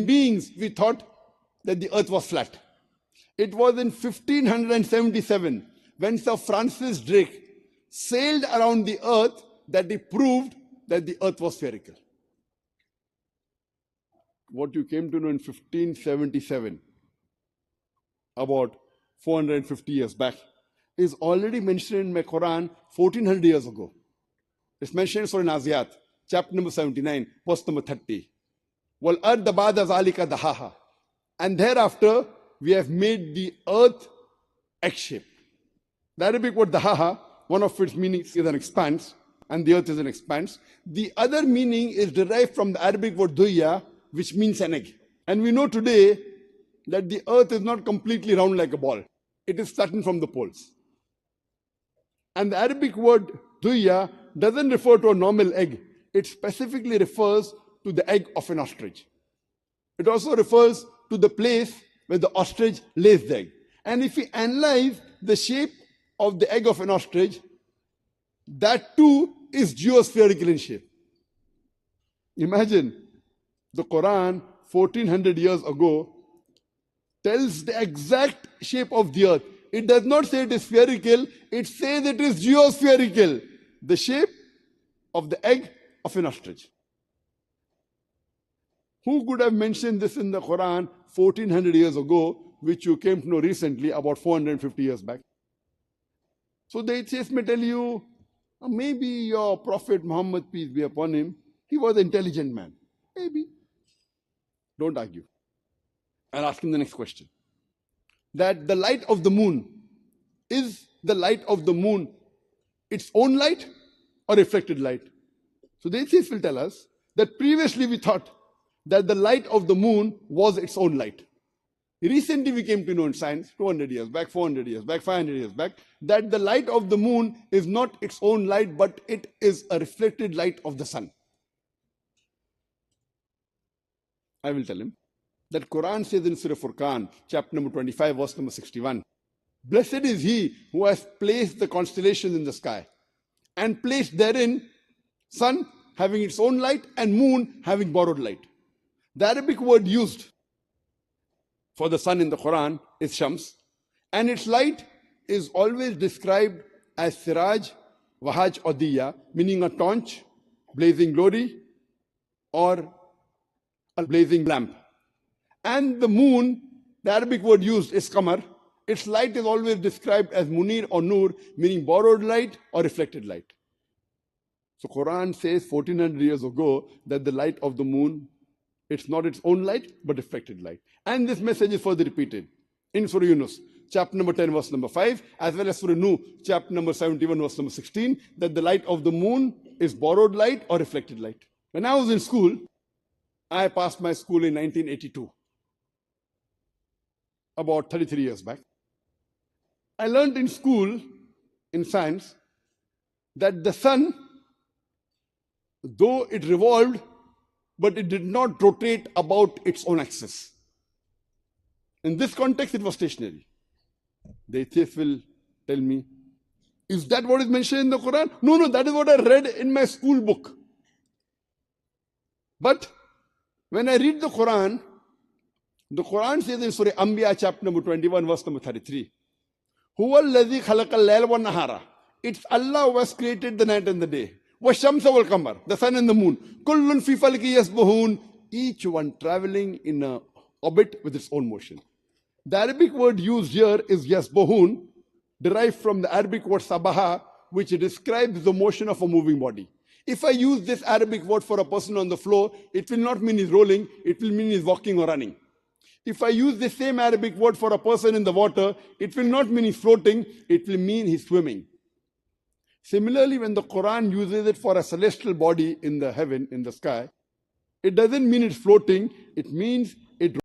beings, we thought that the earth was flat. It was in 1577 when Sir Francis Drake sailed around the earth that he proved that the earth was spherical. What you came to know in 1577, about 450 years back, is already mentioned in my Quran 1400 years ago. It's mentioned in Surah Naziyat, chapter number 79, verse number 30. Wal arda ba'da zalika dahaha. And thereafter, we have made the earth egg-shaped. The Arabic word dahaha, one of its meanings is an expanse, and the earth is an expanse. The other meaning is derived from the Arabic word duya, which means an egg. And we know today that the earth is not completely round like a ball. It is flattened from the poles. And the Arabic word duya doesn't refer to a normal egg. It specifically refers to the egg of an ostrich. It also refers to the place where the ostrich lays the egg. And if we analyze the shape of the egg of an ostrich, that too is geospherical in shape. Imagine the Quran 1400 years ago tells the exact shape of the earth. It does not say it is spherical, it says it is geospherical. The shape of the egg of an ostrich. Who could have mentioned this in the Quran 1400 years ago, which you came to know recently, about 450 years back? So the atheist may tell you, maybe your Prophet Muhammad, peace be upon him, he was an intelligent man. Maybe. Don't argue. I'll ask him the next question. That the light of the moon, is the light of the moon its own light or reflected light? So the atheist will tell us that previously we thought that the light of the moon was its own light. Recently we came to know in science, 200 years back, 400 years back, 500 years back, that the light of the moon is not its own light, but it is a reflected light of the sun. I will tell him that Quran says in Surah Furqan, chapter number 25, verse number 61, blessed is he who has placed the constellations in the sky and placed therein sun having its own light and moon having borrowed light. The Arabic word used for the sun in the Quran is Shams, and its light is always described as Siraj, Wahaj or Diya, meaning a torch, blazing glory, or a blazing lamp. And the moon, the Arabic word used is Qamar. Its light is always described as Munir or Nur, meaning borrowed light or reflected light. So Quran says 1400 years ago that the light of the moon, it's not its own light, but reflected light. And this message is further repeated in Surah Yunus, chapter number 10, verse number 5, as well as Surah Nuh, chapter number 71, verse number 16, that the light of the moon is borrowed light or reflected light. When I was in school, I passed my school in 1982, about 33 years back. I learned in school, in science, that the sun, though it revolved, but it did not rotate about its own axis. In this context, it was stationary. The atheist will tell me, is that what is mentioned in the Quran? No, that is what I read in my school book. But when I read the Quran says in Surah Anbiya, chapter number 21, verse number 33, Huwa alladhi khalaqa al-layla wa nahara. It's Allah who has created the night and the day. وَالشَّمْسَ وَالْقَمَرَ, the sun and the moon. كُلٌّ فِي فَلْكِ يَسْبَحُونَ, each one traveling in an orbit with its own motion. The Arabic word used here is yasbahun, derived from the Arabic word sabaha, which describes the motion of a moving body. If I use this Arabic word for a person on the floor, it will not mean he's rolling, it will mean he's walking or running. If I use the same Arabic word for a person in the water, it will not mean he's floating, it will mean he's swimming. Similarly, when the Quran uses it for a celestial body in the heaven, in the sky, it doesn't mean it's floating, it means it